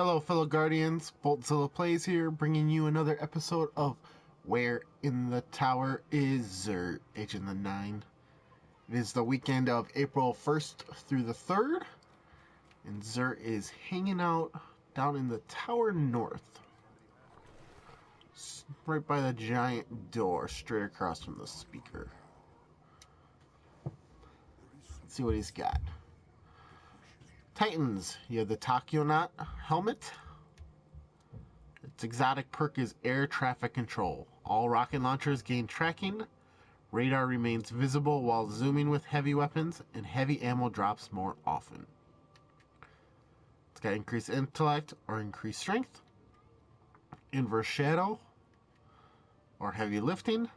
Hello, fellow Guardians. BoltZilla Plays here, bringing you another episode of Where in the Tower is Xur, Agent of the 9. It is the weekend of April 1st through the 3rd, and Xur is hanging out down in the Tower North. Right by the giant door, straight across from the speaker. Let's see what he's got. Titans, you have the Tachonaut helmet. Its exotic perk is air traffic control. All rocket launchers gain tracking. Radar remains visible while zooming with heavy weapons, and heavy ammo drops more often. It's got increased intellect or increased strength, inverse shadow or heavy lifting,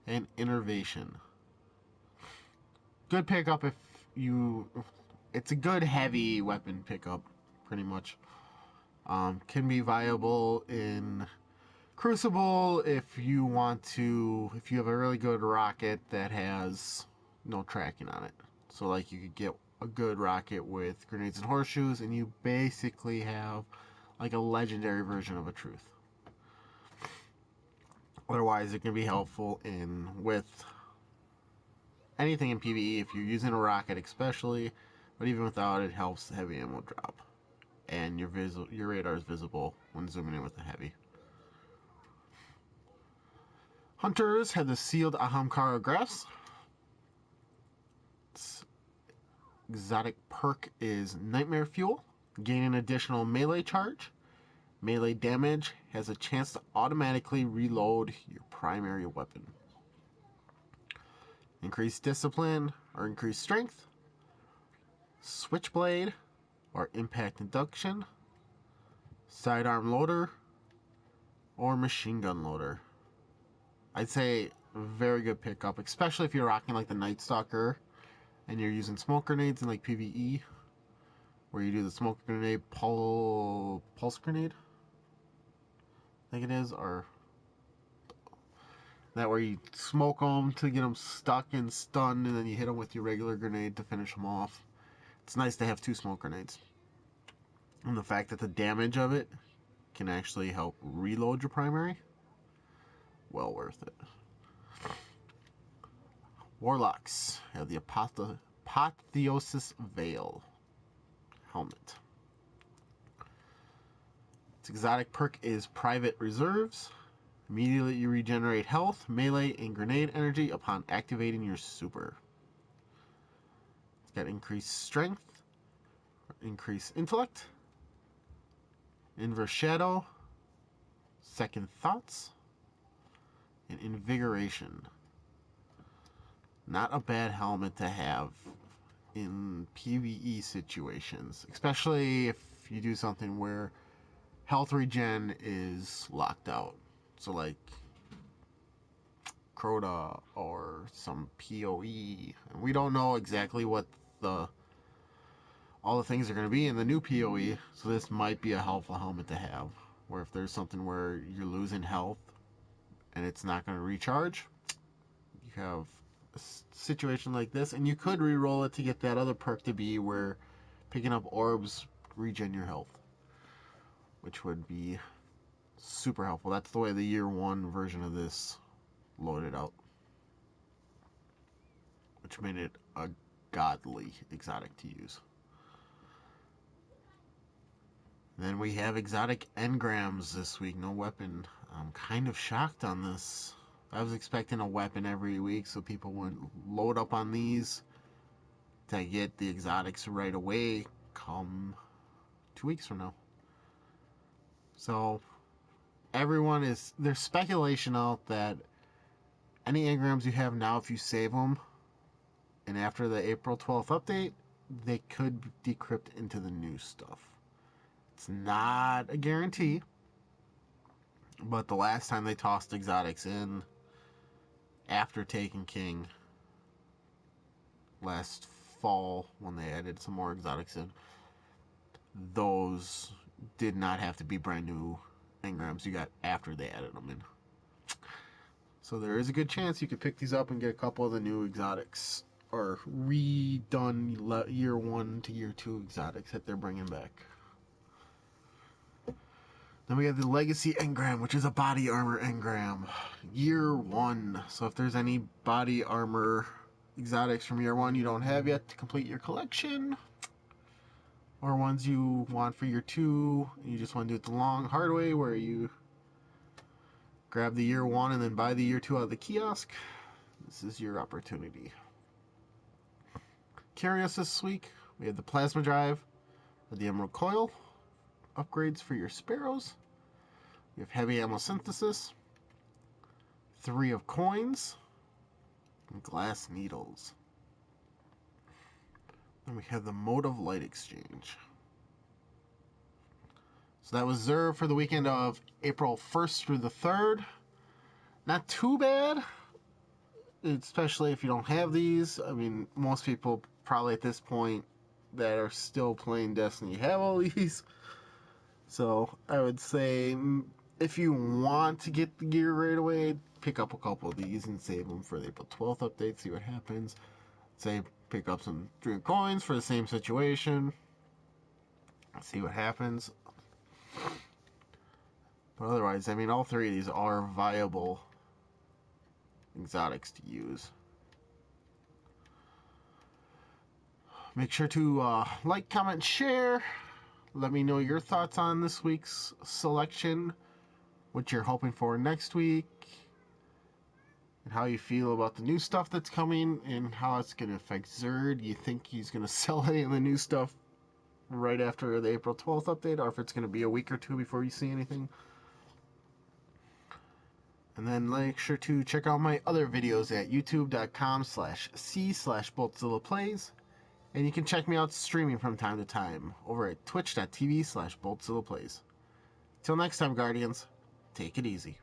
and innervation. Good pickup if you... It's a good heavy weapon pickup, pretty much. Can be viable in Crucible if you want to, if you have a really good rocket that has no tracking on it. So like you could get a good rocket with grenades and horseshoes, and you basically have like a legendary version of a truth. Otherwise, it can be helpful with anything in PvE if you're using a rocket especially, but even without it helps the heavy ammo drop. And your radar is visible when zooming in with the heavy. Hunters have the sealed AHAMKARA graphs. Its exotic perk is Nightmare Fuel. Gain an additional melee charge. Melee damage has a chance to automatically reload your primary weapon. Increased discipline or increased strength. Switchblade or impact induction. Sidearm loader or machine gun loader. I'd say very good pickup, especially if you're rocking like the Night Stalker and you're using smoke grenades in like PvE, where you do the smoke grenade pulse grenade, I think it is, or that where you smoke them to get them stuck and stunned, and then you hit them with your regular grenade to finish them off. It's nice to have two smoke grenades, and the fact that the damage of it can actually help reload your primary, well worth it. Warlocks have the Apotheosis Veil helmet. Its exotic perk is Private Reserves. Immediately you regenerate health, melee, and grenade energy upon activating your super. It's got increased strength, increased intellect, inverse shadow, second thoughts, and invigoration. Not a bad helmet to have in PvE situations, especially if you do something where health regen is locked out. So like Crota or some PoE. And we don't know exactly what all the things are going to be in the new PoE, so this might be a helpful helmet to have, where if there's something where you're losing health and it's not going to recharge, you have a situation like this, and you could re-roll it to get that other perk to be where picking up orbs regen your health, which would be super helpful. That's the way the year 1 version of this loaded out, which made it a godly exotic to use. Then we have exotic engrams this week. No weapon. I'm kind of shocked on this. I was expecting a weapon every week, so people wouldn't load up on these to get the exotics right away come 2 weeks from now. So there's speculation out that any engrams you have now, if you save them, and after the April 12th update, they could decrypt into the new stuff. It's not a guarantee, but the last time they tossed exotics in after Taken King last fall, when they added some more exotics in, those did not have to be brand new engrams you got after they added them in. So there is a good chance you could pick these up and get a couple of the new exotics, or redone year 1 to year 2 exotics that they're bringing back. Then we have the Legacy Engram, which is a body armor engram. Year 1. So if there's any body armor exotics from year 1 you don't have yet to complete your collection, or ones you want for year 2, you just want to do it the long, hard way, where you grab the year 1 and then buy the year 2 out of the kiosk, this is your opportunity. Curious this week, we have the Plasma Drive, the Emerald Coil, upgrades for your Sparrows. We have Heavy Ammo Synthesis, 3 of Coins, and Glass Needles. Then we have the Mode of Light Exchange. So that was Xur for the weekend of April 1st through the 3rd. Not too bad, especially if you don't have these. I mean, most people probably at this point that are still playing Destiny have all these. So I would say if you want to get the gear right away, pick up a couple of these and save them for the April 12th update, see what happens. Say pick up some 3 coins for the same situation, see what happens. But otherwise, I mean, all 3 of these are viable exotics to use. Make sure to like, comment, share. Let me know your thoughts on this week's selection, what you're hoping for next week, and how you feel about the new stuff that's coming and how it's going to affect Xur. Do you think he's going to sell any of the new stuff right after the April 12th update, or if it's going to be a week or 2 before you see anything? And then make sure to check out my other videos at youtube.com/c/BoltZillaPlays. And you can check me out streaming from time to time over at twitch.tv/BoltZillaPlays. Till next time, Guardians, take it easy.